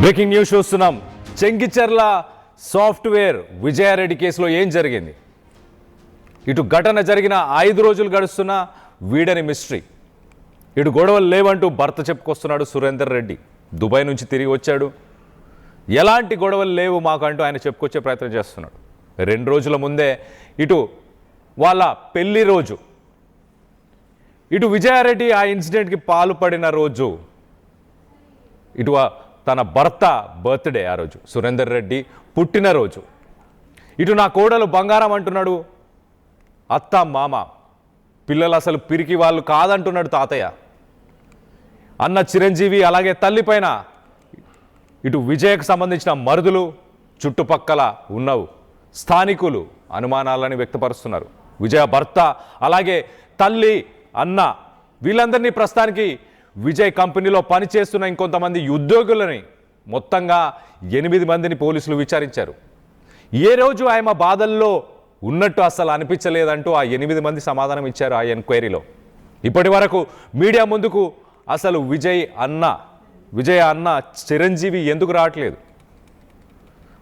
Breaking news చూస్తున్నాం. Chengicherla software Vijaya Reddy కేసులో ఏం జరిగింది? ఇటు ఘటన జరిగిన 5 రోజులు గడుస్తున్నా వీడని మిస్టరీ. ఇటు గొడవలు లేవంటూ భర్త చెప్పుకొస్తున్నాడు సురేందర్ రెడ్డి. దుబాయ్ నుంచి తిరిగి వచ్చాడు. ఎలాంటి గొడవలు లేవు మాకు అంటూ ఆయన చెప్పుకొచ్చే ప్రయత్నం చేస్తున్నాడు. 2 రోజుల ముందే ఇటు వాళ్ళ పెళ్లి రోజు, ఇటు విజయారెడ్డి ఆ ఇన్సిడెంట్కి పాల్పడిన రోజు, ఇటు తన భర్త బర్త్డే ఆ రోజు, సురేందర్ రెడ్డి పుట్టినరోజు. ఇటు నా కోడలు బంగారం అంటున్నాడు అత్త మామ, పిల్లలు అసలు పిరికి వాళ్ళు కాదంటున్నాడు తాతయ్య. అన్న చిరంజీవి అలాగే తల్లిపైన ఇటు విజయకు సంబంధించిన మరుదులు, చుట్టుపక్కల ఉన్నవు స్థానికులు అనుమానాలని వ్యక్తపరుస్తున్నారు. విజయ భర్త అలాగే తల్లి, అన్న వీళ్ళందరినీ ప్రస్తుతానికి విజయ్ కంపెనీలో పనిచేస్తున్న ఇంకొంతమంది ఉద్యోగులని మొత్తంగా 8 మందిని పోలీసులు విచారించారు. ఏ రోజు ఆయన బాధల్లో ఉన్నట్టు అసలు అనిపించలేదంటూ ఆ 8 మంది సమాధానం ఇచ్చారు ఆ ఎంక్వైరీలో. ఇప్పటి వరకు మీడియా ముందుకు అసలు విజయ్ అన్న చిరంజీవి ఎందుకు రావట్లేదు?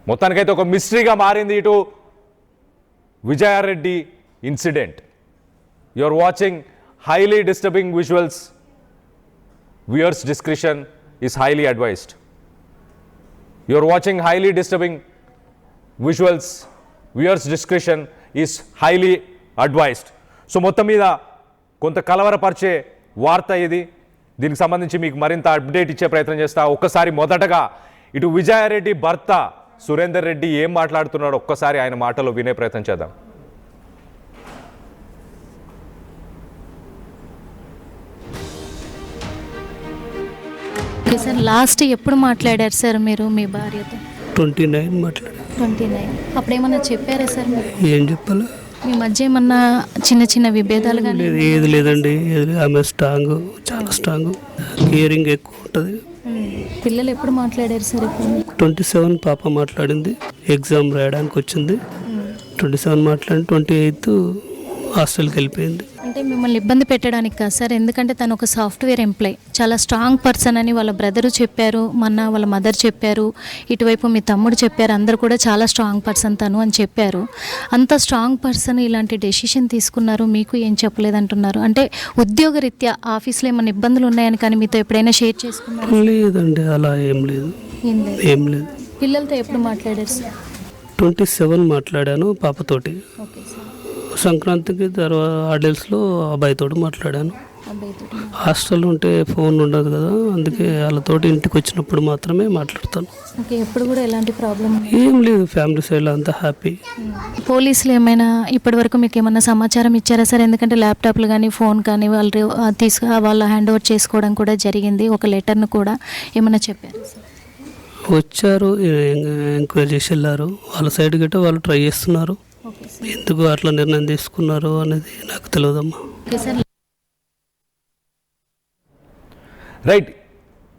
మొత్తానికైతే ఒక మిస్టరీగా మారింది ఇటు Vijaya Reddy incident. You are watching highly disturbing visuals. Viewers' discretion is highly advised. You are watching highly disturbing visuals. Viewers' discretion is highly advised. So మొత్తం మీద కొంత కలవరపరిచే వార్త ఇది. దీనికి సంబంధించి మీకు మరింత అప్డేట్ ఇచ్చే ప్రయత్నం చేస్తా. ఒక్కసారి మొదటగా ఇటు విజయారెడ్డి భర్త సురేందర్ రెడ్డి ఏం మాట్లాడుతున్నాడో ఒక్కసారి ఆయన మాటలో వినే ప్రయత్నం చేద్దాం. సార్ లాస్ట్ ఎప్పుడు మాట్లాడారు సార్ మీరు మీ భార్యతో? 29 మాట్లాడారు. 29. అప్పుడేమన్నా చెప్పారా సార్ మీరు? ఏం చెప్పాలి? మీ మధ్య ఏమన్నా చిన్న విభేదాలు కానీ? ఏది లేదండి. ఆమె స్ట్రాంగ్, చాలా స్ట్రాంగ్, కేరింగ్ ఎక్కువ ఉంటుంది. పిల్లలు ఎప్పుడు మాట్లాడారు సార్? ఇప్పుడు 27 పాప మాట్లాడింది, ఎగ్జామ్ రాయడానికి వచ్చింది. 27 మాట్లాడి 28 హాస్టల్కి వెళ్ళిపోయింది. అంటే మిమ్మల్ని ఇబ్బంది పెట్టడానికి కాదు సార్, ఎందుకంటే తను ఒక సాఫ్ట్వేర్ ఎంప్లాయ్, చాలా స్ట్రాంగ్ పర్సన్ అని వాళ్ళ బ్రదరు చెప్పారు, మొన్న వాళ్ళ మదర్ చెప్పారు, ఇటువైపు మీ తమ్ముడు చెప్పారు, అందరూ కూడా చాలా స్ట్రాంగ్ పర్సన్ తను అని చెప్పారు. అంత స్ట్రాంగ్ పర్సన్ ఇలాంటి డెసిషన్ తీసుకున్నారు, మీకు ఏం చెప్పలేదంటున్నారు. అంటే ఉద్యోగరీత్యా ఆఫీస్లో ఏమైనా ఇబ్బందులు ఉన్నాయని కానీ మీతో ఎప్పుడైనా షేర్ చేసుకున్నారు? లేదండి, అలా ఏం లేదు. ఏం లేదు. పిల్లలతో ఎప్పుడు మాట్లాడారు సార్? 27 మాట్లాడాను పాపతోటి. Okay sir. సంక్రాంతికి తర్వాత హాలిడేస్లో అబ్బాయితో మాట్లాడాను. హాస్టల్ ఉంటే ఫోన్ ఉండదు కదా, అందుకే వాళ్ళతోటి ఇంటికి వచ్చినప్పుడు మాత్రమే మాట్లాడతాను. ఓకే. ఎప్పుడు కూడా ఎలాంటి ప్రాబ్లం ఏం లేదు, ఫ్యామిలీ సైడ్ అంతా హ్యాపీ. పోలీసులు ఏమైనా ఇప్పటి వరకు మీకు ఏమైనా సమాచారం ఇచ్చారా సార్? ఎందుకంటే ల్యాప్టాప్లు కానీ ఫోన్ కానీ వాళ్ళు వాళ్ళ హ్యాండ్ ఓవర్ చేసుకోవడం కూడా జరిగింది, ఒక లెటర్ను కూడా ఏమైనా చెప్పారు సార్? వచ్చారు, ఎంక్వైరీ చేసి వెళ్ళారు. వాళ్ళ సైడ్ గట్రా వాళ్ళు ట్రై చేస్తున్నారు. ఎందుకు అట్లా నిర్ణయం తీసుకున్నారు అనేది నాకు తెలియదమ్మా. రైట్.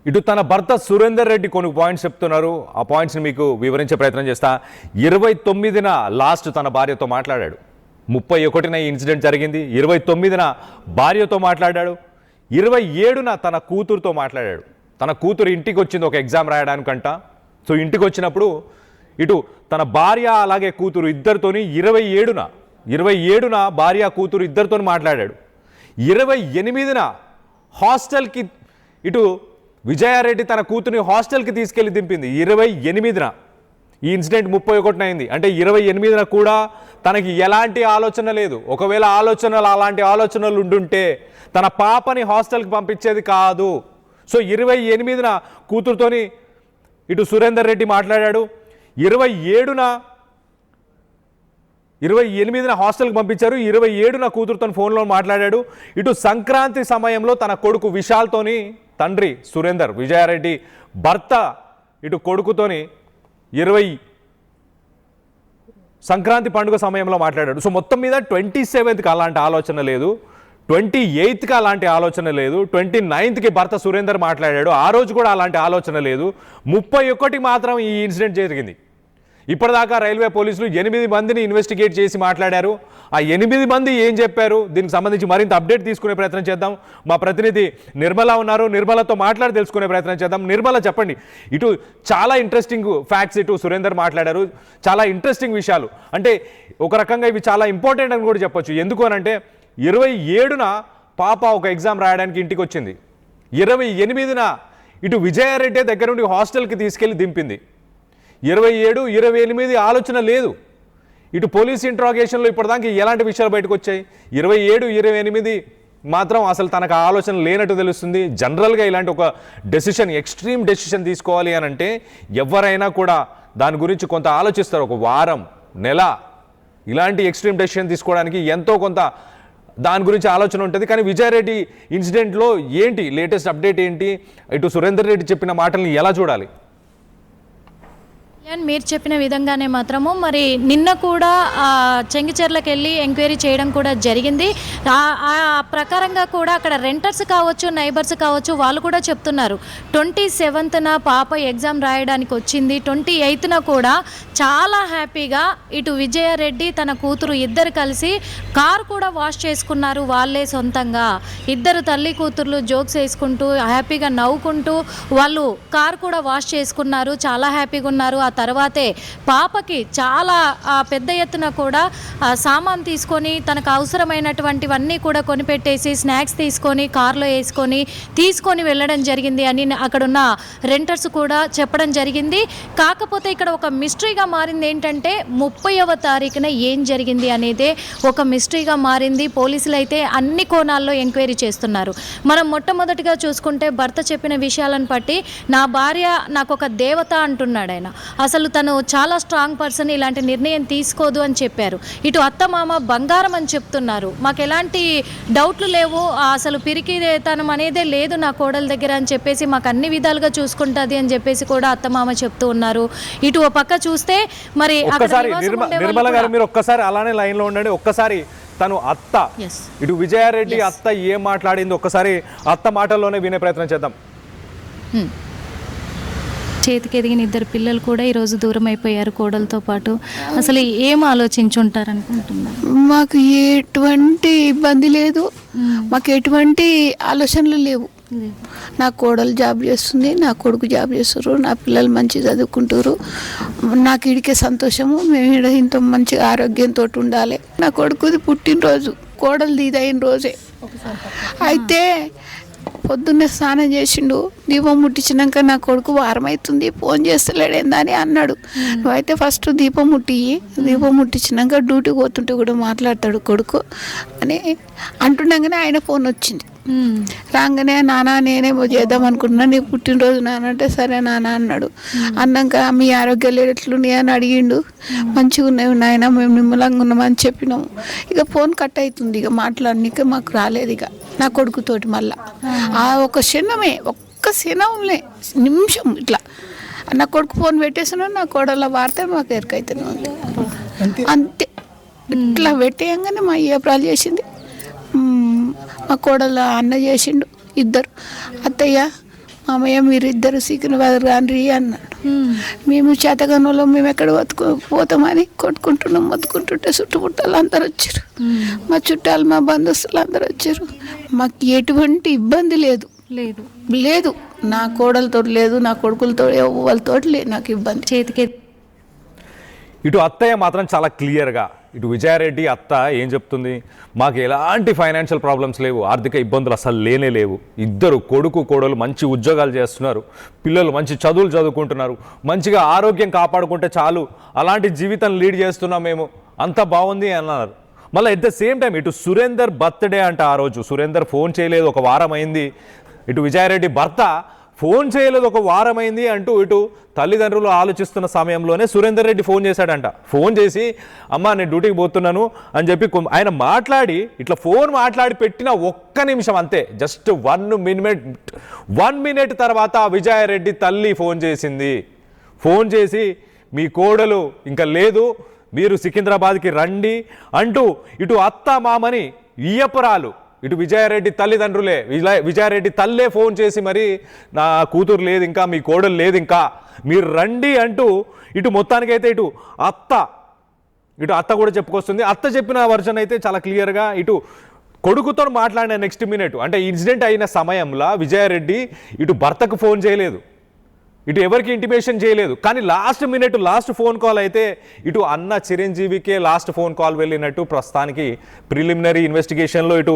ఇటు తన భర్త సురేందర్ రెడ్డి కొన్ని పాయింట్స్ చెప్తున్నారు. ఆ పాయింట్స్ని మీకు వివరించే ప్రయత్నం చేస్తా. 29న లాస్ట్ తన భార్యతో మాట్లాడాడు. 31న ఈ ఇన్సిడెంట్ జరిగింది. 29న భార్యతో మాట్లాడాడు. 27న తన కూతురుతో మాట్లాడాడు. తన కూతురు ఇంటికి వచ్చింది ఒక ఎగ్జామ్ రాయడానికంట. సో ఇంటికి వచ్చినప్పుడు ఇటు తన భార్య అలాగే కూతురు ఇద్దరితోని 27న భార్య కూతురు ఇద్దరితో మాట్లాడాడు. 28న హాస్టల్కి ఇటు విజయారెడ్డి తన కూతురిని హాస్టల్కి తీసుకెళ్లి దింపింది. 28న ఈ ఇన్సిడెంట్ 31న అయింది. అంటే 28న కూడా తనకి ఎలాంటి ఆలోచన లేదు. ఒకవేళ అలాంటి ఆలోచనలు ఉండుంటే తన పాపని హాస్టల్కి పంపించేది కాదు. సో 28న కూతురుతోని ఇటు సురేందర్ రెడ్డి మాట్లాడాడు. 28న హాస్టల్కి పంపించారు. 27న కూతురుతో ఫోన్లో మాట్లాడాడు. ఇటు సంక్రాంతి సమయంలో తన కొడుకు విశాల్తోని తండ్రి సురేందర్, విజయారెడ్డి భర్త ఇటు కొడుకుతోని సంక్రాంతి పండుగ సమయంలో మాట్లాడాడు. సో మొత్తం మీద 27కి అలాంటి ఆలోచన లేదు, 28కి అలాంటి ఆలోచన లేదు, 29కి భర్త సురేందర్ మాట్లాడాడు, ఆ రోజు కూడా అలాంటి ఆలోచన లేదు. 31కి మాత్రం ఈ ఇన్సిడెంట్ జరిగింది. ఇప్పటిదాకా రైల్వే పోలీసులు 8 మందిని ఇన్వెస్టిగేట్ చేసి మాట్లాడారు. ఆ 8 మంది ఏం చెప్పారు, దీనికి సంబంధించి మరింత అప్డేట్ తీసుకునే ప్రయత్నం చేద్దాం. మా ప్రతినిధి నిర్మల ఉన్నారు, నిర్మలతో మాట్లాడి తెలుసుకునే ప్రయత్నం చేద్దాం. నిర్మల, చెప్పండి, ఇటు చాలా ఇంట్రెస్టింగ్ ఫ్యాక్ట్స్ ఇటు సురేందర్ మాట్లాడారు, చాలా ఇంట్రెస్టింగ్ విషయాలు. అంటే ఒక రకంగా ఇవి చాలా ఇంపార్టెంట్ అని కూడా చెప్పొచ్చు. ఎందుకు అనంటే 27న పాప ఒక ఎగ్జామ్ రాయడానికి ఇంటికి వచ్చింది, 28న ఇటు విజయారెడ్డి దగ్గర నుండి హాస్టల్కి తీసుకెళ్లి దింపింది. 27, 28 ఆలోచన లేదు. ఇటు పోలీస్ ఇంట్రాగేషన్లో ఇప్పటిదాకా ఎలాంటి విషయాలు బయటకు వచ్చాయి, 27, 28 మాత్రం అసలు తనకు ఆలోచన లేనట్టు తెలుస్తుంది. జనరల్గా ఇలాంటి ఒక డెసిషన్, ఎక్స్ట్రీమ్ డెసిషన్ తీసుకోవాలి అని అంటే ఎవరైనా కూడా దాని గురించి కొంత ఆలోచిస్తారు. ఒక వారం, నెల ఇలాంటి ఎక్స్ట్రీమ్ డెసిషన్ తీసుకోవడానికి ఎంతో కొంత దాని గురించి ఆలోచన ఉంటుంది. కానీ విజయారెడ్డి ఇన్సిడెంట్లో ఏంటి లేటెస్ట్ అప్డేట్ ఏంటి, ఇటు సురేందర్ రెడ్డి చెప్పిన మాటల్ని ఎలా చూడాలి? మీరు చెప్పిన విధంగానే మాత్రము మరి నిన్న కూడా చెంగిచెర్లకు వెళ్ళి ఎంక్వైరీ చేయడం కూడా జరిగింది. ఆ ప్రకారంగా కూడా అక్కడ రెంటర్స్ కావచ్చు, నైబర్స్ కావచ్చు, వాళ్ళు కూడా చెప్తున్నారు 27న పాప ఎగ్జామ్ రాయడానికి వచ్చింది, 28న కూడా చాలా హ్యాపీగా ఇటు విజయారెడ్డి తన కూతురు ఇద్దరు కలిసి కార్ కూడా వాష్ చేసుకున్నారు వాళ్ళే సొంతంగా. ఇద్దరు తల్లి కూతుర్లు జోక్స్ వేసుకుంటూ హ్యాపీగా నవ్వుకుంటూ వాళ్ళు కార్ కూడా వాష్ చేసుకున్నారు, చాలా హ్యాపీగా ఉన్నారు. ఆ తర్వాతే పాపకి చాలా పెద్ద ఎత్తున కూడా సామాన్ తీసుకొని తనకు అవసరమైనటువంటివన్నీ కూడా కొనిపెట్టేసి స్నాక్స్ తీసుకొని కార్లో తీసుకొని వెళ్ళడం జరిగింది అని అక్కడున్న రెంటర్స్ కూడా చెప్పడం జరిగింది. కాకపోతే ఇక్కడ ఒక మిస్టరీగా మారింది ఏంటంటే 30వ తారీఖున ఏం జరిగింది అనేదే ఒక మిస్టరీగా మారింది. పోలీసులు అయితే అన్ని కోణాల్లో ఎంక్వైరీ చేస్తున్నారు. మనం మొట్టమొదటిగా చూసుకుంటే భర్త చెప్పిన విషయాలను బట్టి నా భార్య నాకు ఒక దేవత అంటున్నాడు ఆయన. అసలు తను చాలా స్ట్రాంగ్ పర్సన్, ఇలాంటి నిర్ణయం తీసుకోదు అని చెప్పారు. ఇటు అత్తమామ బంగారం అని చెప్తున్నారు, మాకు ఎలాంటి డౌట్లు లేవు, అసలు పిరికితనం అనేదే లేదు నా కోడల దగ్గర అని చెప్పేసి మాకు అన్ని విధాలుగా చూసుకుంటుంది అని చెప్పేసి కూడా అత్తమామ చెప్తూ ఉన్నారు. ఇటు ఓ పక్క చూస్తే మరి నిర్మల గారు మీరు ఒక్కసారి అలానే లైన్ లో ఉండండి. ఒక్కసారి తను అత్త, ఇటు విజయారెడ్డి అత్త ఏం మాట్లాడింది ఒక్కసారి అత్త మాటల్లోనే వినే ప్రయత్నం చేద్దాం. చేతికి ఎదిగిన ఇద్దరు పిల్లలు కూడా ఈరోజు దూరం అయిపోయారు కోడలతో పాటు. అసలు ఏం ఆలోచించుంటారు అనుకుంటున్నారు? మాకు ఎటువంటి ఇబ్బంది లేదు, మాకు ఎటువంటి ఆలోచనలు లేవు. నా కోడలు జాబ్ చేస్తుంది, నా కొడుకు జాబ్ చేస్తారు, నా పిల్లలు మంచి చదువుకుంటారు. నాకు ఇడికే సంతోషము, మేము ఇక్కడ ఇంత మంచి ఆరోగ్యంతో ఉండాలి. నా కొడుకుది పుట్టినరోజు, కోడలు ఇదైన రోజే. అయితే పొద్దున్నే స్నానం చేసిండు, దీపం ముట్టించినాక నా కొడుకు వారం అవుతుంది ఫోన్ చేస్తలేడేందని అన్నాడు. నువ్వైతే ఫస్ట్ దీపం ముట్టించినాక డ్యూటీకి పోతుంటే కూడా మాట్లాడతాడు కొడుకు అని అంటుండగానే ఆయన ఫోన్ వచ్చింది. రాగానే నాన్న నేనేమో చేద్దాం అనుకుంటున్నా, నీ పుట్టినరోజు నాన్న అంటే సరే నాన్న అన్నాడు. అన్నాక మీ ఆరోగ్యాలు ఎట్లున్నాయి అని అడిగిండు. మంచిగా ఉన్నాయి నాయన, మేము నిమ్మలంగా ఉన్నామని చెప్పినాము. ఇక ఫోన్ కట్ అవుతుంది, ఇక మాట్లాడనిక మాకు రాలేదు ఇక నా కొడుకుతోటి. మళ్ళా ఆ ఒక క్షణమే, ఒక్క క్షణంలే నిమిషం ఇట్లా నా కొడుకు ఫోన్ పెట్టేసినాడు, నా కోడల వార్త మాకు ఎరకైతేనే అంతే. ఇట్లా పెట్టేయంగానే మా ఏప్రాలు చేసింది, మా కోడల అన్న చేసిండు. ఇద్దరు అత్తయ్య మామయ్య మీరు ఇద్దరు సికింద్రాబాద్ రాండ్రి అన్నాడు. మేము చేతగానంలో మేము ఎక్కడ పోతామని కొట్టుకుంటున్నాం. మొత్తుకుంటుంటే చుట్టుముట్టాలు అందరు వచ్చారు, మా చుట్టాలు మా బంధువులు అందరు వచ్చారు. మాకు ఎటువంటి ఇబ్బంది లేదు లేదు నా కోడలతో లేదు, నా కొడుకులతో వాళ్ళతో లేదు నాకు ఇబ్బంది. చేతికి ఇటు అత్తయ్య మాత్రం చాలా క్లియర్గా, ఇటు విజయారెడ్డి అత్త ఏం చెప్తుంది, మాకు ఎలాంటి ఫైనాన్షియల్ ప్రాబ్లమ్స్ లేవు, ఆర్థిక ఇబ్బందులు అసలు లేవు. ఇద్దరు కొడుకు కోడలు మంచి ఉద్యోగాలు చేస్తున్నారు, పిల్లలు మంచి చదువులు చదువుకుంటున్నారు, మంచిగా ఆరోగ్యం కాపాడుకుంటే చాలు, అలాంటి జీవితం లీడ్ చేస్తున్నాం మేము, అంత బాగుంది అన్నారు. మళ్ళీ ఎట్ ద సేమ్ టైం ఇటు సురేందర్ బర్త్డే అంట. ఆ రోజు సురేందర్ ఫోన్ చేయలేదు, ఒక వారం అయింది. ఇటు విజయారెడ్డి భర్త ఫోన్ చేయలేదు, ఒక వారం అయింది అంటూ ఇటు తల్లిదండ్రులు ఆలోచిస్తున్న సమయంలోనే సురేందర్ రెడ్డి ఫోన్ చేశాడంట. ఫోన్ చేసి అమ్మ నేను డ్యూటీకి పోతున్నాను అని చెప్పి ఆయన మాట్లాడి ఇట్లా ఫోన్ మాట్లాడి పెట్టిన ఒక్క నిమిషం అంతే, జస్ట్ 1 మినిట్ తర్వాత విజయారెడ్డి తల్లి ఫోన్ చేసింది. ఫోన్ చేసి మీ కోడలు ఇంకా లేదు, మీరు సికింద్రాబాద్కి రండి అంటూ ఇటు అత్త మామని ఇయ్యపురాలు ఇటు విజయారెడ్డి తల్లిదండ్రులే విజయారెడ్డి తల్లే ఫోన్ చేసి మరి నా కూతురు లేదు ఇంకా, మీ కోడలు లేదు ఇంకా, మీరు రండి అంటూ ఇటు మొత్తానికైతే ఇటు అత్త కూడా చెప్పుకొస్తుంది. అత్త చెప్పిన వర్షన్ అయితే చాలా క్లియర్గా ఇటు కొడుకుతో మాట్లాడిన నెక్స్ట్ మినిట్ అంటే ఇన్సిడెంట్ అయిన సమయంలో విజయారెడ్డి ఇటు భర్తకు ఫోన్ చేయలేదు, ఇటు ఎవరికి ఇంటిమేషన్ చేయలేదు. కానీ లాస్ట్ ఫోన్ కాల్ అయితే ఇటు అన్న చిరంజీవికే లాస్ట్ ఫోన్ కాల్ వెళ్ళినట్టు ప్రస్తుతానికి ప్రిలిమినరీ ఇన్వెస్టిగేషన్లో ఇటు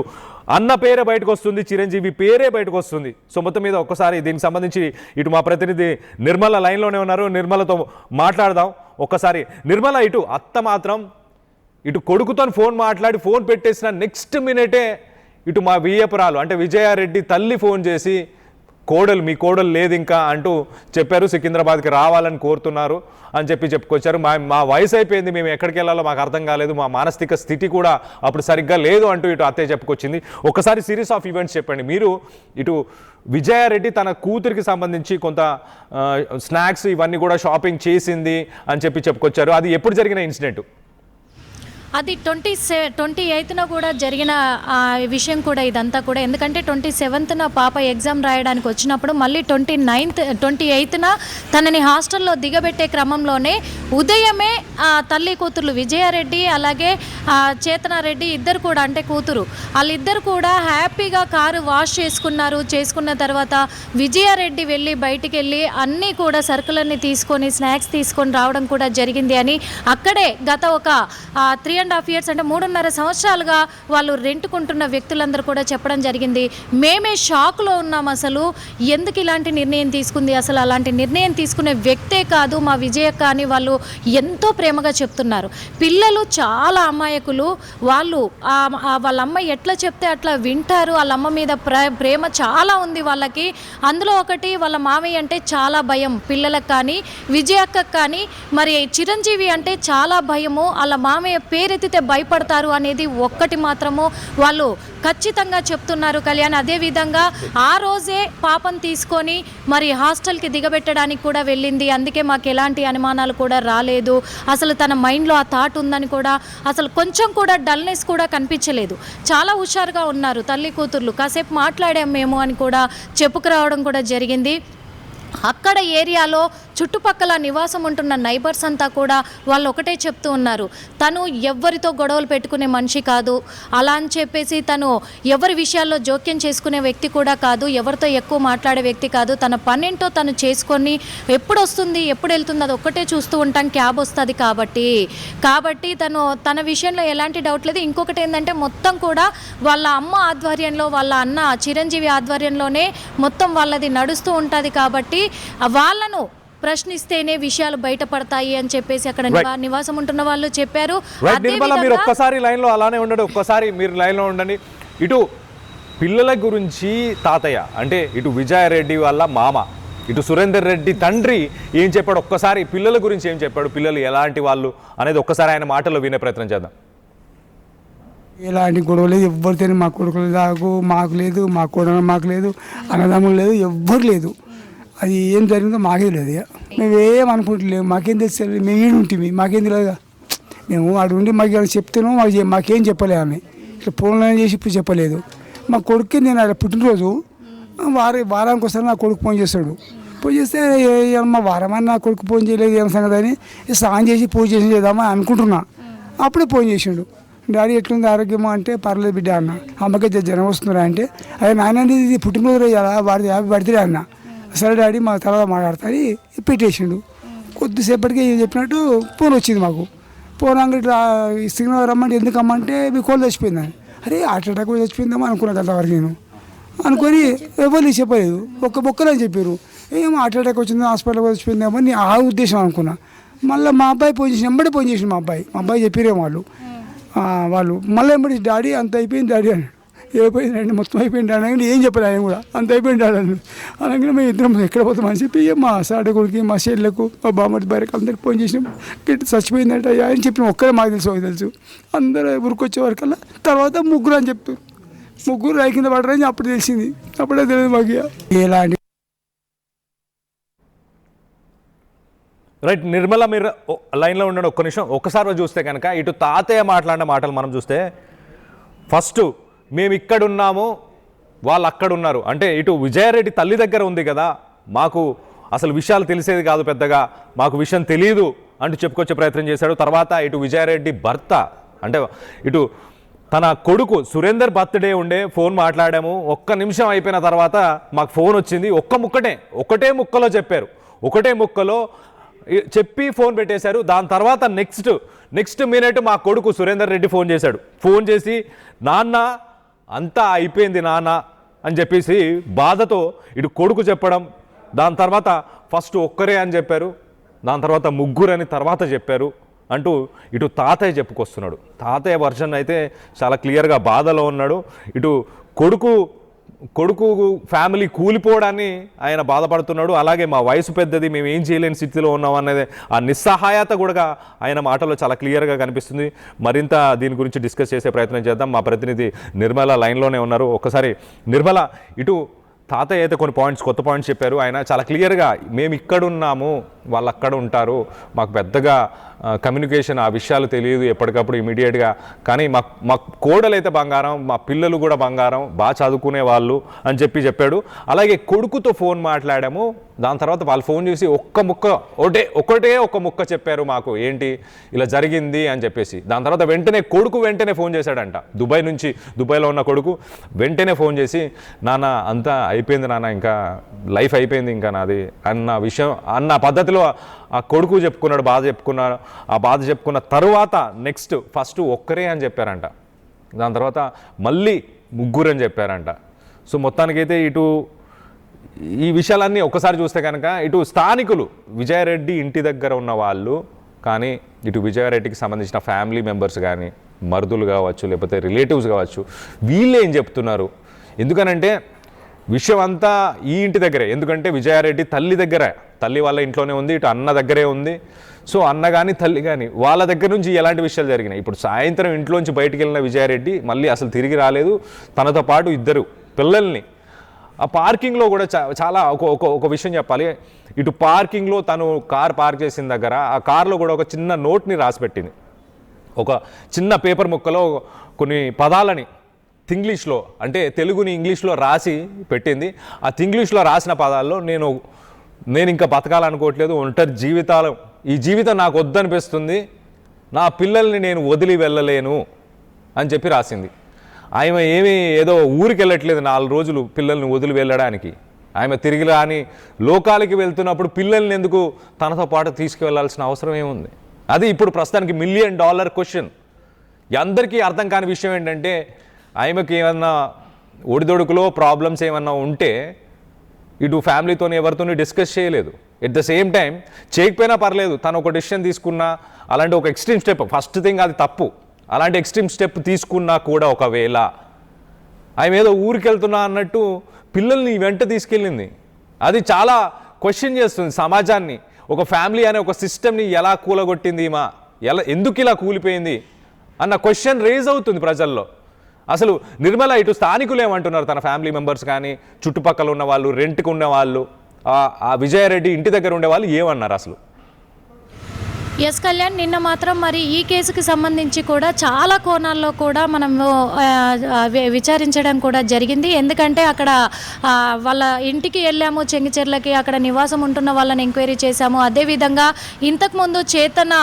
అన్న పేరే బయటకు వస్తుంది, చిరంజీవి పేరే బయటకు వస్తుంది. సో మొత్తం మీద ఒక్కసారి దీనికి సంబంధించి ఇటు మా ప్రతినిధి నిర్మల లైన్లోనే ఉన్నారు, నిర్మలతో మాట్లాడదాం. ఒక్కసారి నిర్మల, ఇటు అత్త మాత్రం ఇటు కొడుకుతో ఫోన్ మాట్లాడి ఫోన్ పెట్టేసిన నెక్స్ట్ మినిటే ఇటు మా వియ్యపురాలు అంటే విజయారెడ్డి తల్లి ఫోన్ చేసి మీ కోడలు లేదు ఇంకా అంటూ చెప్పారు, సికింద్రాబాద్కి రావాలని కోరుతున్నారు అని చెప్పుకొచ్చారు. మా వయసు అయిపోయింది, మేము ఎక్కడికి వెళ్ళాలో మాకు అర్థం కాలేదు, మా మానసిక స్థితి కూడా అప్పుడు సరిగ్గా లేదు అంటూ ఇటు అత్తయ్య చెప్పుకొచ్చింది. ఒకసారి సిరీస్ ఆఫ్ ఈవెంట్స్ చెప్పండి. మీరు ఇటు విజయారెడ్డి తన కూతురికి సంబంధించి కొంత స్నాక్స్ ఇవన్నీ కూడా షాపింగ్ చేసింది అని చెప్పుకొచ్చారు. అది ఎప్పుడు జరిగిన ఇన్సిడెంట్? అది 28న కూడా జరిగిన విషయం కూడా ఇదంతా కూడా. ఎందుకంటే 27న పాప ఎగ్జామ్ రాయడానికి వచ్చినప్పుడు మళ్ళీ 28న తనని హాస్టల్లో దిగబెట్టే క్రమంలోనే ఉదయమే తల్లి కూతుర్లు విజయారెడ్డి అలాగే చేతనారెడ్డి ఇద్దరు కూడా అంటే కూతురు వాళ్ళిద్దరు కూడా హ్యాపీగా కారు వాష్ చేసుకున్న తర్వాత విజయారెడ్డి వెళ్ళి బయటికి వెళ్ళి అన్నీ కూడా సరుకులన్నీ తీసుకొని స్నాక్స్ తీసుకొని రావడం కూడా జరిగింది అని అక్కడే గత ఒక 3.5 years అంటే 3.5 సంవత్సరాలుగా వాళ్ళు రెంటుకుంటున్న వ్యక్తులందరూ కూడా చెప్పడం జరిగింది. మేమే షాక్లో ఉన్నాం, అసలు ఎందుకు ఇలాంటి నిర్ణయం తీసుకుంది, అసలు అలాంటి నిర్ణయం తీసుకునే వ్యక్తే కాదు మా విజయక్క అని వాళ్ళు ఎంతో ప్రేమగా చెప్తున్నారు. పిల్లలు చాలా అమాయకులు, వాళ్ళ అమ్మ ఎట్లా చెప్తే అట్లా వింటారు, వాళ్ళ అమ్మ మీద ప్రేమ చాలా ఉంది వాళ్ళకి. అందులో ఒకటి వాళ్ళ మామయ్య అంటే చాలా భయం పిల్లలకు కానీ విజయక్కకు కానీ, మరి చిరంజీవి అంటే చాలా భయము, వాళ్ళ మామయ్య పేరెత్తితే భయపడతారు అనేది ఒక్కటి మాత్రము వాళ్ళు ఖచ్చితంగా చెప్తున్నారు కళ్యాణ్. అదేవిధంగా ఆ రోజే పాపను తీసుకొని మరి హాస్టల్కి దిగబెట్టడానికి కూడా వెళ్ళింది, అందుకే మాకు ఎలాంటి అనుమానాలు కూడా రాలేదు, అసలు తన మైండ్లో ఆ థాట్ ఉందని కూడా అసలు కొంచెం కూడా డల్నెస్ కూడా కనిపించలేదు. చాలా హుషారుగా ఉన్నారు తల్లి కూతుర్లు. కాసేపు మాట్లాడాం మేము అని కూడా చెప్పుకురావడం కూడా జరిగింది. అక్కడ ఏరియాలో చుట్టుపక్కల నివాసం ఉంటున్న నైబర్స్ అంతా కూడా వాళ్ళు ఒకటే చెప్తూ ఉన్నారు, తను ఎవరితో గొడవలు పెట్టుకునే మనిషి కాదు, అలా అని చెప్పేసి తను ఎవరి విషయాల్లో జోక్యం చేసుకునే వ్యక్తి కూడా కాదు, ఎవరితో ఎక్కువ మాట్లాడే వ్యక్తి కాదు, తన పనేంటో తను చేసుకొని ఎప్పుడు వస్తుంది ఎప్పుడు వెళ్తుంది అది ఒక్కటే చూస్తూ ఉంటాం, క్యాబ్ వస్తుంది కాబట్టి తన విషయంలో ఎలాంటి డౌట్ లేదు. ఇంకొకటి ఏంటంటే మొత్తం కూడా వాళ్ళ అమ్మ ఆధ్వర్యంలో వాళ్ళ అన్న చిరంజీవి ఆధ్వర్యంలోనే మొత్తం వాళ్ళది నడుస్తూ ఉంటుంది కాబట్టి వాళ్ళను ప్రశ్నిస్తేనే విషయాలు బయటపడతాయి అని చెప్పేసి అక్కడ నివాసం ఉంటున్న వాళ్ళు చెప్పారు. మీరు ఒక్కసారి లైన్లో అలానే ఉండండి, ఒక్కసారి మీరు లైన్లో ఉండండి. ఇటు పిల్లల గురించి తాతయ్య అంటే ఇటు విజయారెడ్డి వాళ్ళ మామ ఇటు సురేందర్ రెడ్డి తండ్రి ఏం చెప్పాడు, ఒక్కసారి పిల్లల గురించి ఏం చెప్పాడు, పిల్లలు ఎలాంటి వాళ్ళు అనేది ఒక్కసారి ఆయన మాటల్లో వినే ప్రయత్నం చేద్దాం. ఎలాంటి గొడవ లేదు, ఎవ్వరితో మా కొడుకులు దాకు మాకు లేదు, మా కోడలు మాకు లేదు, అన్నదమ్ములు లేదు, ఎవ్వరు లేదు. అది ఏం జరిగిందో మాకే తెలియదు. ఇక మేము ఏమనుకుంటలేము, మాకేం తెలుసు, మేము ఈడు ఉంటుంది మాకేం తెలియదుగా. మేము అటు ఉండి మాకు చెప్తాను, మాకేం చెప్పలే ఆమె, ఇట్లా ఫోన్లో చేసి ఇప్పుడు చెప్పలేదు. మా కొడుక్కి నేను అక్కడ పుట్టినరోజు వారానికి ఒకసారి నా కొడుకు ఫోన్ చేస్తాడు. పూజ చేస్తే మా వారమని నా కొడుకు ఫోన్ చేయలేదు ఏం సంగతి అని స్నానం చేసి పూజ చేసి చేద్దామని అనుకుంటున్నా. అప్పుడే ఫోన్ చేసిండు, డాడీ ఎట్లుంది ఆరోగ్యమా అంటే పర్లేదు బిడ్డ అన్న, అమ్మకి జ్వరం వస్తుందా అంటే అదే నాయన ఇది పుట్టినరోజు కదా వాడి హ్యాపీ బర్త్డే అన్న. సరే డాడీ మా తర్వాత మాట్లాడతాని పెట్టేసిండు. కొద్దిసేపటికి చెప్పినట్టు ఫోన్ వచ్చింది మాకు. ఫోన్ అంగడి సిగ్నల్ రమ్మంటే ఎందుకు అమ్మంటే మీ కోళ్ళు చచ్చిపోయిందని. అరే హార్ట్ అటాక్ చచ్చిపోయిందేమో అనుకున్నాను అంతవరకు నేను అనుకొని ఎవరు చెప్పలేదు, ఒక్క బొక్కలని చెప్పారు. ఏమో హార్ట్ అటాక్ వచ్చిందో హాస్పిటల్కి చచ్చిపోయిందేమో అని ఆ ఉద్దేశం అనుకున్నా. మళ్ళీ మా అబ్బాయి ఫోన్ చేసి ఎంబడి ఫోన్ చేసిండు. మా అబ్బాయి చెప్పారేమో వాళ్ళు మళ్ళీ ఎంబడి డాడీ అంత అయిపోయింది డాడీ అని. అయిపోయిందండి మొత్తం అయిపోయింది అనగానే ఏం చెప్పలేదు ఆయన కూడా, అంత అయిపోయింది డాడీ అనగానే మేము ఇద్దరం ఎక్కడ పోతామని చెప్పి మా సాడ కొడుకు మా చెల్లెలకు మా బామ్మడి భార్యకు అందరికి ఫోన్ చేసినాం. చచ్చిపోయిందంట అని చెప్పిన ఒక్కరే మాకు తెలుసు. అందరూ ఊరికొచ్చే వరకల్లా తర్వాత ముగ్గురు అని చెప్పారు. ముగ్గురు రాయి కింద పడరని అప్పుడు తెలిసింది. అప్పుడే తెలియదు మాకు ఎలాంటి. రైట్ నిర్మల, మీరు లైన్లో ఉండండి ఒక్క నిమిషం. ఒక్కసారి చూస్తే కనుక ఇటు తాతయ్య మాట్లాడిన మాటలు మనం చూస్తే ఫస్ట్ మేము ఇక్కడున్నాము వాళ్ళు అక్కడ ఉన్నారు అంటే ఇటు విజయారెడ్డి తల్లి దగ్గర ఉంది కదా, మాకు అసలు విషయాలు తెలిసేది కాదు పెద్దగా, మాకు విషయం తెలియదు అంటూ చెప్పుకొచ్చే ప్రయత్నం చేశాడు. తర్వాత ఇటు విజయారెడ్డి భర్త అంటే ఇటు తన కొడుకు సురేందర్ బర్త్డే ఉండే, ఫోన్ మాట్లాడాము, ఒక్క నిమిషం అయిపోయిన తర్వాత మాకు ఫోన్ వచ్చింది, ఒకటే ముక్కలో చెప్పారు, ఒకటే ముక్కలో చెప్పి ఫోన్ పెట్టేశారు. దాని తర్వాత నెక్స్ట్ మినిట్ మా కొడుకు సురేందర్ రెడ్డి ఫోన్ చేశాడు. ఫోన్ చేసి నాన్న అంతా అయిపోయింది నాన్న అని చెప్పేసి బాధతో ఇటు కొడుకు చెప్పడం, దాని తర్వాత ఫస్ట్ ఒక్కరే అని చెప్పారు, దాని తర్వాత ముగ్గురని తర్వాత చెప్పారు అంటూ ఇటు తాతయ్య చెప్పుకొస్తున్నాడు. తాతయ్య వర్షన్ అయితే చాలా క్లియర్గా బాధలో ఉన్నాడు. ఇటు కొడుకు ఫ్యామిలీ కూలిపోవడాన్ని ఆయన బాధపడుతున్నాడు. అలాగే మా వయసు పెద్దది, మేము ఏం చేయలేని స్థితిలో ఉన్నాం అనేది ఆ నిస్సహాయత కూడా ఆయన మాటల్లో చాలా క్లియర్గా కనిపిస్తుంది. మరింత దీని గురించి డిస్కస్ చేసే ప్రయత్నం చేద్దాం. మా ప్రతినిధి నిర్మల లైన్లోనే ఉన్నారు. ఒక్కసారి నిర్మల, ఇటు తాతయ్య అయితే కొన్ని కొత్త పాయింట్స్ చెప్పారు. ఆయన చాలా క్లియర్గా మేము ఇక్కడ ఉన్నాము, వాళ్ళు అక్కడ ఉంటారు, మాకు పెద్దగా కమ్యూనికేషన్ ఆ విషయాలు తెలియదు ఎప్పటికప్పుడు ఇమీడియట్గా, కానీ మా కోడలైతే బంగారం, మా పిల్లలు కూడా బంగారం, బాగా చదువుకునే వాళ్ళు అని చెప్పాడు. అలాగే కొడుకుతో ఫోన్ మాట్లాడాము, దాని తర్వాత వాళ్ళు ఫోన్ చేసి ఒకటే ముక్క చెప్పారు మాకు, ఏంటి ఇలా జరిగింది అని చెప్పేసి. దాని తర్వాత వెంటనే ఫోన్ చేశాడంట, దుబాయ్లో ఉన్న కొడుకు వెంటనే ఫోన్ చేసి నాన్న అంతా అయిపోయింది నాన్న, ఇంకా లైఫ్ అయిపోయింది ఇంకా నాది అన్న పద్ధతిలో ఆ కొడుకు చెప్పుకున్నాడు, ఆ బాధ చెప్పుకున్న తర్వాత ఫస్ట్ ఒక్కరే అని చెప్పారంట, దాని తర్వాత మళ్ళీ ముగ్గురు అని చెప్పారంట. సో మొత్తానికైతే ఇటు ఈ విషయాలన్నీ ఒకసారి చూస్తే కనుక ఇటు స్థానికులు విజయారెడ్డి ఇంటి దగ్గర ఉన్న వాళ్ళు కానీ, ఇటు విజయారెడ్డికి సంబంధించిన ఫ్యామిలీ మెంబర్స్ కానీ, మరుదులు కావచ్చు లేకపోతే రిలేటివ్స్ కావచ్చు, వీళ్ళు ఏం చెప్తున్నారు? ఎందుకనంటే విషయం అంతా ఈ ఇంటి దగ్గరే, ఎందుకంటే విజయారెడ్డి తల్లి వాళ్ళ ఇంట్లోనే ఉంది, ఇటు అన్న దగ్గరే ఉంది. సో అన్న కానీ తల్లి కానీ వాళ్ళ దగ్గర నుంచి ఎలాంటి విషయాలు జరిగినాయి. ఇప్పుడు సాయంత్రం ఇంట్లోంచి బయటికి వెళ్ళిన విజయారెడ్డి మళ్ళీ అసలు తిరిగి రాలేదు. తనతో పాటు ఇద్దరు పిల్లల్ని ఆ పార్కింగ్లో కూడా చాలా ఒక విషయం చెప్పాలి. ఇటు పార్కింగ్లో తను కార్ పార్క్ చేసిన దగ్గర ఆ కార్లో కూడా ఒక చిన్న నోట్ని రాసి పెట్టింది, ఒక చిన్న పేపర్ ముక్కలో కొన్ని పదాలని తింగ్లీష్లో, అంటే తెలుగుని ఇంగ్లీష్లో రాసి పెట్టింది. ఆ తింగ్లీష్లో రాసిన పదాల్లో నేను ఇంకా బతకాలనుకోవట్లేదు, ఈ జీవితం నాకు వద్దనిపిస్తుంది, నా పిల్లల్ని నేను వదిలి వెళ్ళలేను అని చెప్పి రాసింది. ఆమె ఏదో ఊరికి వెళ్ళట్లేదు 4 రోజులు పిల్లల్ని వదిలి వెళ్ళడానికి. ఆమె తిరిగి రాని లోకాలకి వెళ్తున్నప్పుడు పిల్లల్ని ఎందుకు తనతో పాటు తీసుకువెళ్లాల్సిన అవసరం ఏముంది? అది ఇప్పుడు ప్రస్తుతానికి $1 మిలియన్ క్వశ్చన్. అందరికీ అర్థం కాని విషయం ఏంటంటే, ఆమెకి ఏమన్నా ఒడిదొడుకులో ప్రాబ్లమ్స్ ఏమన్నా ఉంటే ఇటు ఫ్యామిలీతో ఎవరితోని డిస్కస్ చేయలేదు. ఎట్ ద సేమ్ టైం చేయకపోయినా పర్లేదు, తను ఒక డెసిషన్ తీసుకున్నా, అలాంటి ఒక ఎక్స్ట్రీమ్ స్టెప్, ఫస్ట్ థింగ్ అది తప్పు, అలాంటి ఎక్స్ట్రీమ్ స్టెప్ తీసుకున్నా కూడా ఒకవేళ ఆమె ఏదో ఊరికి వెళ్తున్నా అన్నట్టు పిల్లల్ని వెంట తీసుకెళ్ళింది. అది చాలా క్వశ్చన్ చేస్తుంది సమాజాన్ని. ఒక ఫ్యామిలీ అనే ఒక సిస్టమ్ని ఎలా కూలగొట్టింది ఎందుకు ఇలా కూలిపోయింది అన్న క్వశ్చన్ రేజ్ అవుతుంది ప్రజల్లో. అసలు నిర్మల, ఇటు స్థానికులు ఏమంటున్నారు, తన ఫ్యామిలీ మెంబర్స్ కానీ, చుట్టుపక్కల ఉన్న వాళ్ళు, రెంట్కి ఉన్న వాళ్ళు, ఆ విజయారెడ్డి ఇంటి దగ్గర ఉండే వాళ్ళు ఏమన్నారు అసలు? ఎస్ కళ్యాణ్, నిన్న మాత్రం మరి ఈ కేసుకి సంబంధించి కూడా చాలా కోణాల్లో కూడా మనము విచారించడం కూడా జరిగింది. ఎందుకంటే అక్కడ వాళ్ళ ఇంటికి వెళ్ళాము, చెంగిచెర్లకి, అక్కడ నివాసం ఉంటున్న వాళ్ళని ఎంక్వైరీ చేశాము. అదేవిధంగా ఇంతకుముందు చేతన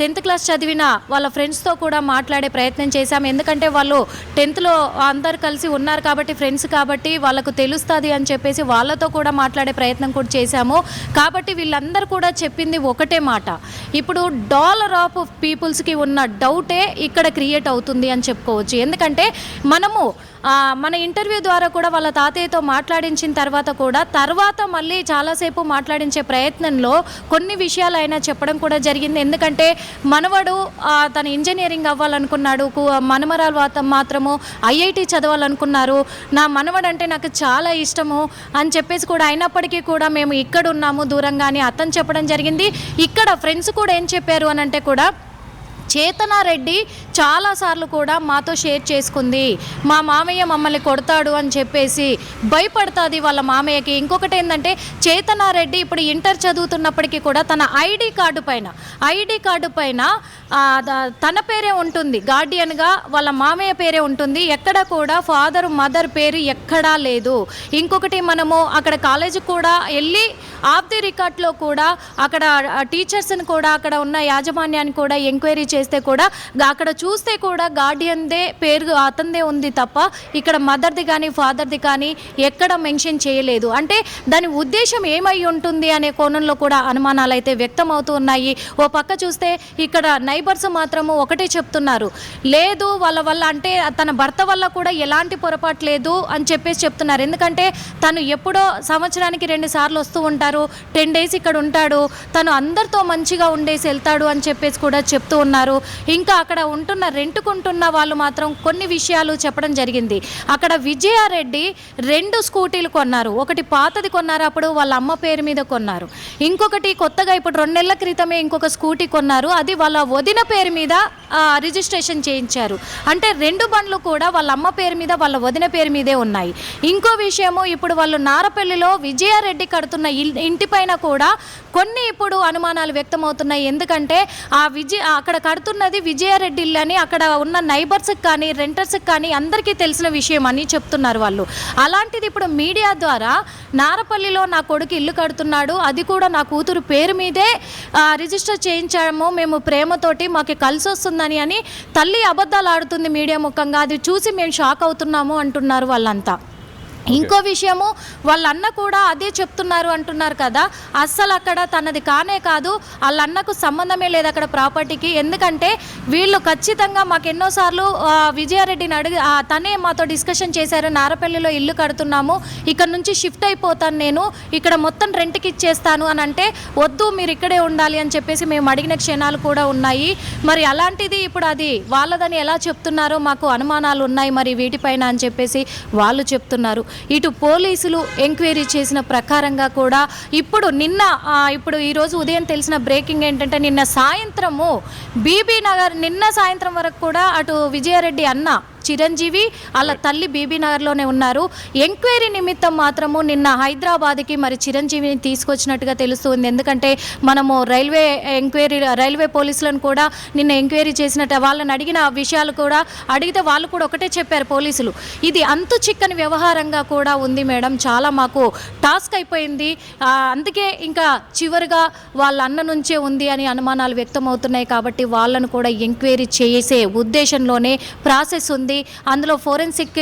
10th క్లాస్ చదివిన వాళ్ళ ఫ్రెండ్స్తో కూడా మాట్లాడే ప్రయత్నం చేశాము. ఎందుకంటే వాళ్ళు 10th అందరు కలిసి ఉన్నారు కాబట్టి, ఫ్రెండ్స్ కాబట్టి వాళ్ళకు తెలుస్తుంది అని చెప్పేసి వాళ్ళతో కూడా మాట్లాడే ప్రయత్నం కూడా చేశాము. కాబట్టి వీళ్ళందరూ కూడా చెప్పింది ఒకటే మాట, ఇప్పుడు $1 ఆఫ్ పీపుల్స్కి ఉన్న డౌటే ఇక్కడ క్రియేట్ అవుతుంది అని చెప్పుకోవచ్చు. ఎందుకంటే మనము మన ఇంటర్వ్యూ ద్వారా కూడా వాళ్ళ తాతయ్యతో మాట్లాడించిన తర్వాత మళ్ళీ చాలాసేపు మాట్లాడించే ప్రయత్నంలో కొన్ని విషయాలు ఆయన చెప్పడం కూడా జరిగింది. ఎందుకంటే మనవడు తన ఇంజనీరింగ్ అవ్వాలనుకున్నాడు, మనమరాలు మాత్రము IIT చదవాలనుకున్నారు, నా మనవడు అంటే నాకు చాలా ఇష్టము అని చెప్పేసి కూడా, అయినప్పటికీ కూడా మేము ఇక్కడ ఉన్నాము దూరంగా అని అతను చెప్పడం జరిగింది. ఇక్కడ ఫ్రెండ్స్ కూడా ఏం చెప్పారు అని అంటే కూడా, చేతనారెడ్డి చాలాసార్లు కూడా మాతో షేర్ చేసుకుంది, మా మామయ్య మమ్మల్ని కొడతాడు అని చెప్పేసి భయపడుతుంది వాళ్ళ మామయ్యకి. ఇంకొకటి ఏంటంటే చేతనారెడ్డి ఇప్పుడు ఇంటర్ చదువుతున్నప్పటికీ కూడా తన ఐడి కార్డు పైన తన పేరే ఉంటుంది, గార్డియన్గా వాళ్ళ మామయ్య పేరే ఉంటుంది. ఎక్కడ కూడా ఫాదర్ మదర్ పేరు ఎక్కడా లేదు. ఇంకొకటి మనము అక్కడ కాలేజీకి కూడా వెళ్ళి ఆఫ్ ది రికార్డ్లో కూడా అక్కడ టీచర్స్ని కూడా అక్కడ ఉన్న యాజమాన్యాన్ని కూడా ఎంక్వైరీ చేస్తే కూడా అక్కడ చూస్తే కూడా గార్డియన్దే పేరు అతనిదే ఉంది తప్ప ఇక్కడ మదర్ది కానీ ఫాదర్ది కానీ ఎక్కడ మెన్షన్ చేయలేదు. అంటే దాని ఉద్దేశం ఏమై ఉంటుంది అనే కోణంలో కూడా అనుమానాలు అయితే వ్యక్తం అవుతూ ఉన్నాయి. ఓ పక్క చూస్తే ఇక్కడ నైబర్స్ మాత్రము ఒకటే చెప్తున్నారు, లేదు వాళ్ళ వల్ల అంటే తన భర్త వల్ల కూడా ఎలాంటి పొరపాటు లేదు అని చెప్పేసి చెప్తున్నారు. ఎందుకంటే తను ఎప్పుడో సంవత్సరానికి 2 సార్లు వస్తూ ఉంటారు, 10 days ఇక్కడ ఉంటాడు, తను అందరితో మంచిగా ఉండేసి వెళ్తాడు అని చెప్పేసి కూడా చెప్తూ ఉన్నారు. ఇంకా అక్కడ రెంట్కుంటున్న వాళ్ళు మాత్రం కొన్ని విషయాలు చెప్పడం జరిగింది. అక్కడ విజయారెడ్డి 2 స్కూటీలు కొన్నారు, ఒకటి పాతది కొన్నారు, అప్పుడు వాళ్ళ అమ్మ పేరు మీద కొన్నారు. ఇంకొకటి కొత్తగా ఇప్పుడు 2 నెలల క్రితమే ఇంకొక స్కూటీ కొన్నారు, అది వాళ్ళ వదిన పేరు మీద రిజిస్ట్రేషన్ చేయించారు. అంటే 2 బండ్లు కూడా వాళ్ళ అమ్మ పేరు మీద వాళ్ళ వదిన పేరు మీదే ఉన్నాయి. ఇంకో విషయము, ఇప్పుడు వాళ్ళు నారపల్లిలో విజయారెడ్డి కడుతున్న ఇంటిపైన కూడా కొన్ని ఇప్పుడు అనుమానాలు వ్యక్తమవుతున్నాయి. ఎందుకంటే అక్కడ కడుతున్నది విజయారెడ్డి ఇల్లు అని అక్కడ ఉన్న నైబర్స్కి కానీ రెంటర్స్కి కానీ అందరికీ తెలిసిన విషయం అని చెప్తున్నారు వాళ్ళు. అలాంటిది ఇప్పుడు మీడియా ద్వారా నారపల్లిలో నా కొడుకు ఇల్లు కడుతున్నాడు, అది కూడా నా కూతురు పేరు మీదే రిజిస్టర్ చేయించాము మేము ప్రేమతోటి, మాకు కలిసి వస్తుందని అని తల్లి అబద్ధాలు ఆడుతుంది మీడియా ముఖంగా. అది చూసి మేము షాక్ అవుతున్నాము అంటున్నారు వాళ్ళంతా. ఇంకో విషయము, వాళ్ళ అన్న కూడా అదే చెప్తున్నారు అంటున్నారు కదా, అస్సలు అక్కడ తనది కానే కాదు, వాళ్ళ అన్నకు సంబంధమే లేదు అక్కడ ప్రాపర్టీకి. ఎందుకంటే వీళ్ళు ఖచ్చితంగా మాకు ఎన్నోసార్లు విజయారెడ్డిని అడిగి తనే మాతో డిస్కషన్ చేశారు, నారపల్లిలో ఇల్లు కడుతున్నాము, ఇక్కడ నుంచి షిఫ్ట్ అయిపోతాను నేను, ఇక్కడ మొత్తం రెంట్కి ఇచ్చేస్తాను అని అంటే, వద్దు మీరు ఇక్కడే ఉండాలి అని చెప్పేసి మేము అడిగిన క్షణాలు కూడా ఉన్నాయి. మరి అలాంటిది ఇప్పుడు అది వాళ్ళదని ఎలా చెప్తున్నారో మాకు అనుమానాలు ఉన్నాయి మరి వీటిపైన అని చెప్పేసి వాళ్ళు చెప్తున్నారు. ఇటు పోలీసులు ఎంక్వైరీ చేసిన ప్రకారంగా కూడా ఇప్పుడు ఈరోజు ఉదయం తెలిసిన బ్రేకింగ్ ఏంటంటే, నిన్న సాయంత్రము బీబీ నగర్ నిన్న సాయంత్రం వరకు కూడా అటు విజయారెడ్డి అన్న చిరంజీవి వాళ్ళ తల్లి బీబీ నగర్లోనే ఉన్నారు. ఎంక్వైరీ నిమిత్తం మాత్రము నిన్న హైదరాబాద్కి మరి చిరంజీవిని తీసుకొచ్చినట్టుగా తెలుస్తుంది. ఎందుకంటే మనము రైల్వే పోలీసులను కూడా నిన్న ఎంక్వైరీ చేసినట్టు వాళ్ళని అడిగిన విషయాలు కూడా అడిగితే వాళ్ళు కూడా ఒకటే చెప్పారు పోలీసులు, ఇది అంతు చిక్కని వ్యవహారంగా కూడా ఉంది మేడం, చాలా మాకు టాస్క్ అయిపోయింది, అందుకే ఇంకా చివరిగా వాళ్ళ అన్న నుంచే ఉంది అని అనుమానాలు వ్యక్తమవుతున్నాయి. కాబట్టి వాళ్ళను కూడా ఎంక్వైరీ చేసే ఉద్దేశంలోనే ప్రాసెస్ ఉంది. అందులో ఫోరెన్సిక్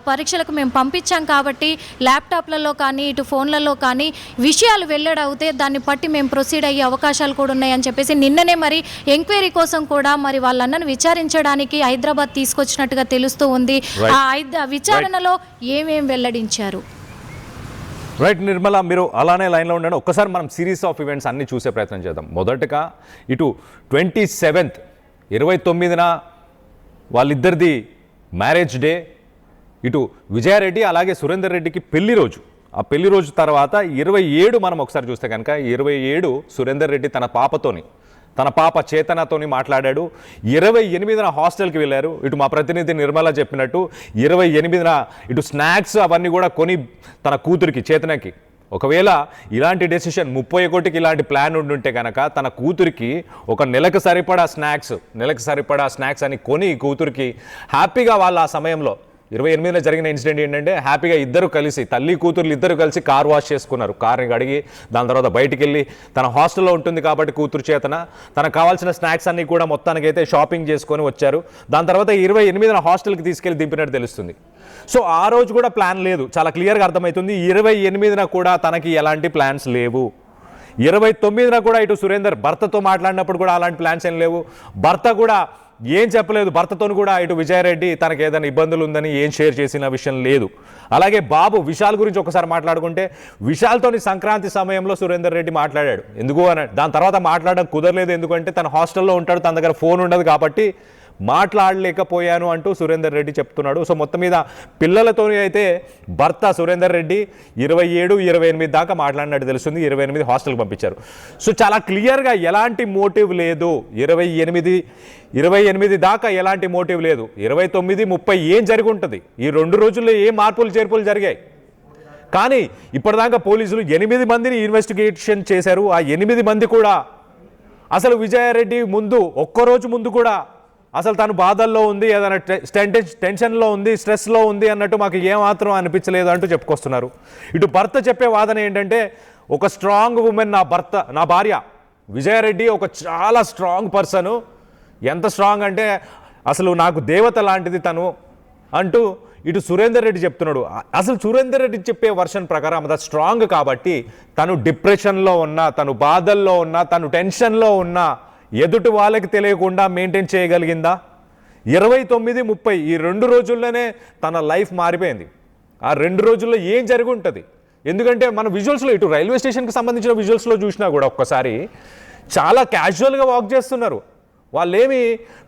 పరీక్షలకు మేము పంపించాం కాబట్టి ల్యాప్టాప్లలో కానీ ఇటు ఫోన్లలో కానీ విషయాలు వెల్లడవుతే దాన్ని బట్టి మేము ప్రొసీడ్ అయ్యే అవకాశాలు కూడా ఉన్నాయని చెప్పేసి నిన్ననే మరి ఎంక్వైరీ కోసం కూడా మరి వాళ్ళ అన్నను విచారించడానికి హైదరాబాద్ తీసుకొచ్చినట్టుగా తెలుస్తూ ఉంది. ఆ విచారణలో ఏమేం వెల్లడించారు? రైట్ నిర్మల, మీరు అలానే లైన్లో ఉండండి. ఒక్కసారి మనం సిరీస్ ఆఫ్ ఈవెంట్స్ అన్ని చూసే ప్రయత్నం చేద్దాం. మొదటగా ఇటు 27th 29న వాళ్ళిద్దరిది మ్యారేజ్ డే, ఇటు విజయారెడ్డి అలాగే సురేందర్ రెడ్డికి పెళ్లి రోజు. ఆ పెళ్లి రోజు తర్వాత 27 మనం ఒకసారి చూస్తే కనుక 27 సురేందర్ రెడ్డి తన పాప చేతనతోని మాట్లాడాడు. 28న హాస్టల్కి వెళ్ళారు. ఇటు మా ప్రతినిధి నిర్మల చెప్పినట్టు 28న ఇటు స్నాక్స్ అవన్నీ కూడా కొని తన కూతురికి చేతనకి, ఒకవేళ ఇలాంటి డెసిషన్ 31కి ఇలాంటి ప్లాన్ ఉండుంటే కనుక తన కూతురికి ఒక నెలకు సరిపడా స్నాక్స్ అని కొని కూతురికి హ్యాపీగా వాళ్ళు ఆ సమయంలో 28న జరిగిన ఇన్సిడెంట్ ఏంటంటే హ్యాపీగా ఇద్దరు కలిసి తల్లి కూతుర్లు ఇద్దరు కలిసి కార్ వాష్ చేసుకున్నారు. కార్ని కడిగి దాని తర్వాత బయటికి వెళ్ళి తన హాస్టల్లో ఉంటుంది కాబట్టి కూతురు చేతన తనకు కావాల్సిన స్నాక్స్ అన్నీ కూడా మొత్తానికైతే షాపింగ్ చేసుకొని వచ్చారు. దాని తర్వాత 28న హాస్టల్కి తీసుకెళ్ళి దింపినట్టు తెలుస్తుంది. సో ఆ రోజు కూడా ప్లాన్ లేదు, చాలా క్లియర్గా అర్థమవుతుంది. 28న కూడా తనకి ఎలాంటి ప్లాన్స్ లేవు. 29న కూడా ఇటు సురేందర్ భర్తతో మాట్లాడినప్పుడు కూడా అలాంటి ప్లాన్స్ ఏం లేవు. భర్త కూడా ఏం చెప్పలేదు. భర్తతో కూడా ఇటు విజయారెడ్డి తనకు ఏదైనా ఇబ్బందులు ఉందని ఏం షేర్ చేసిన విషయం లేదు. అలాగే బాబు విశాల్ గురించి ఒకసారి మాట్లాడుకుంటే, విశాల్తోని సంక్రాంతి సమయంలో సురేందర్ రెడ్డి మాట్లాడాడు. ఎందుకు అని దాని తర్వాత మాట్లాడడం కుదరలేదు, ఎందుకంటే తన హాస్టల్లో ఉంటాడు, తన దగ్గర ఫోన్ ఉండదు కాబట్టి మాట్లాడలేకపోయాను అంటూ సురేందర్ రెడ్డి చెప్తున్నాడు. సో మొత్తం మీద పిల్లలతో అయితే భర్త సురేందర్ రెడ్డి 27-28 దాకా మాట్లాడినట్టు తెలుస్తుంది. 28 హాస్టల్కి పంపించారు. సో చాలా క్లియర్గా ఎలాంటి మోటివ్ లేదు. 28 దాకా ఎలాంటి మోటివ్ లేదు. 29-30 ఏం జరిగి ఉంటుంది? ఈ 2 రోజుల్లో ఏ మార్పులు చేర్పులు జరిగాయి? కానీ ఇప్పటిదాకా పోలీసులు 8 మందిని ఇన్వెస్టిగేషన్ చేశారు. ఆ 8 మంది కూడా అసలు విజయారెడ్డి ముందు ఒక్కరోజు ముందు కూడా అసలు తను బాధల్లో ఉంది, ఏదైనా టెన్షన్లో ఉంది, స్ట్రెస్లో ఉంది అన్నట్టు మాకు ఏమాత్రం అనిపించలేదు అంటూ చెప్పుకొస్తున్నారు. ఇటు భర్త చెప్పే వాదన ఏంటంటే, ఒక స్ట్రాంగ్ ఉమెన్ నా భార్య విజయారెడ్డి ఒక చాలా స్ట్రాంగ్ పర్సను. ఎంత స్ట్రాంగ్ అంటే అసలు నాకు దేవత లాంటిది తను అంటూ ఇటు సురేందర్ రెడ్డి చెప్తున్నాడు. అసలు సురేందర్ రెడ్డి చెప్పే వర్షన్ ప్రకారం అంత స్ట్రాంగ్ కాబట్టి తను డిప్రెషన్లో ఉన్నా, తను బాధల్లో ఉన్నా, తను టెన్షన్లో ఉన్నా ఎదుటి వాళ్ళకి తెలియకుండా మెయింటైన్ చేయగలిగిందా? 29-30 ఈ 2 రోజుల్లోనే తన లైఫ్ మారిపోయింది. ఆ 2 రోజుల్లో ఏం జరిగి ఉంటుంది? ఎందుకంటే మన విజువల్స్లో ఇటు రైల్వే స్టేషన్కి సంబంధించిన విజువల్స్లో చూసినా కూడా ఒక్కసారి చాలా క్యాజువల్గా వాక్ చేస్తున్నారు. వాళ్ళేమి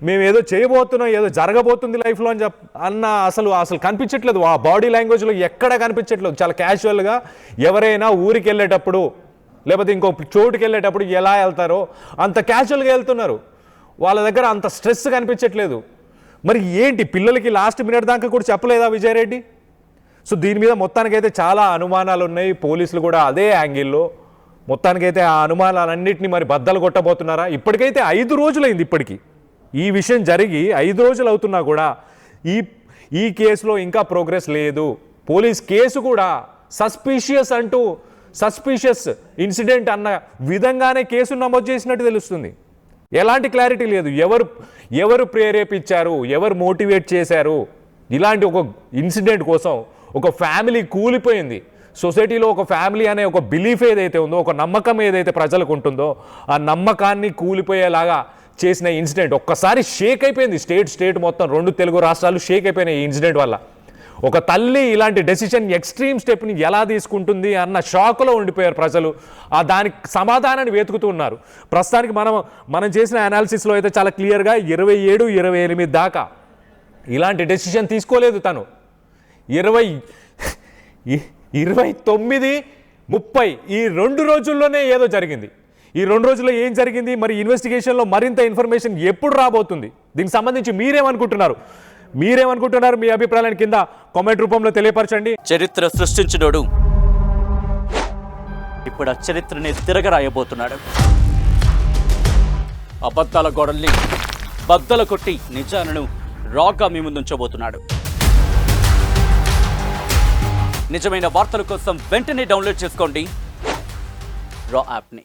మేము ఏదో చేయబోతున్నాం, ఏదో జరగబోతుంది లైఫ్లో అని అన్న అసలు కనిపించట్లేదు. ఆ బాడీ లాంగ్వేజ్లో ఎక్కడ కనిపించట్లేదు. చాలా క్యాజువల్గా ఎవరైనా ఊరికి వెళ్ళేటప్పుడు లేకపోతే ఇంకో చోటుకి వెళ్ళేటప్పుడు ఎలా వెళ్తారో అంత క్యాజువల్గా వెళ్తున్నారు. వాళ్ళ దగ్గర అంత స్ట్రెస్ కనిపించట్లేదు. మరి ఏంటి, పిల్లలకి లాస్ట్ మినిట్ దాకా కూడా చెప్పలేదా విజయారెడ్డి? సో దీని మీద మొత్తానికైతే చాలా అనుమానాలు ఉన్నాయి. పోలీసులు కూడా అదే యాంగిల్లో మొత్తానికైతే ఆ అనుమానాలన్నింటినీ మరి బద్దలు కొట్టబోతున్నారా? ఇప్పటికైతే 5 రోజులైంది. ఇప్పటికీ ఈ విషయం జరిగి 5 రోజులు అవుతున్నా కూడా ఈ కేసులో ఇంకా ప్రోగ్రెస్ లేదు. పోలీస్ కేసు కూడా సస్పీషియస్ ఇన్సిడెంట్ అన్న విధంగానే కేసు నమోదు చేసినట్టు తెలుస్తుంది. ఎలాంటి క్లారిటీ లేదు. ఎవరు ప్రేరేపించారు, ఎవరు మోటివేట్ చేశారు? ఇలాంటి ఒక ఇన్సిడెంట్ కోసం ఒక ఫ్యామిలీ కూలిపోయింది. సొసైటీలో ఒక ఫ్యామిలీ అనే ఒక బిలీఫ్ ఏదైతే ఉందో, ఒక నమ్మకం ఏదైతే ప్రజలకు ఉంటుందో, ఆ నమ్మకాన్ని కూలిపోయేలాగా చేసిన ఇన్సిడెంట్ ఒక్కసారి షేక్ అయిపోయింది. స్టేట్ మొత్తం 2 తెలుగు రాష్ట్రాలు షేక్ అయిపోయినాయి ఈ ఇన్సిడెంట్ వల్ల. ఒక తల్లి ఇలాంటి డెసిషన్, ఎక్స్ట్రీమ్ స్టెప్ని ఎలా తీసుకుంటుంది అన్న షాక్లో ఉండిపోయారు ప్రజలు. దానికి సమాధానాన్ని వెతుకుతూ ఉన్నారు. ప్రస్తుతానికి మనం చేసిన అనాలిసిస్లో అయితే చాలా క్లియర్గా 27-28 దాకా ఇలాంటి డెసిషన్ తీసుకోలేదు తను. 29-30 ఈ 2 రోజుల్లోనే ఏదో జరిగింది. ఈ 2 రోజుల్లో ఏం జరిగింది? మరి ఇన్వెస్టిగేషన్లో మరింత ఇన్ఫర్మేషన్ ఎప్పుడు రాబోతుంది? దీనికి సంబంధించి మీరేమనుకుంటున్నారు? మీ అభిప్రాయాలను కింద కామెంట్ రూపంలో తెలియపరచండి. చరిత్ర సృష్టించినోడు ఇప్పుడు ఆ చరిత్రని తిరగరాయబోతున్నాడు. అబద్ధాల గోడల్ని బద్దలు కొట్టి నిజాలను రాగా మీ ముందుంచబోతున్నాడు. నిజమైన వార్తల కోసం వెంటనే డౌన్లోడ్ చేసుకోండి రా యాప్ని.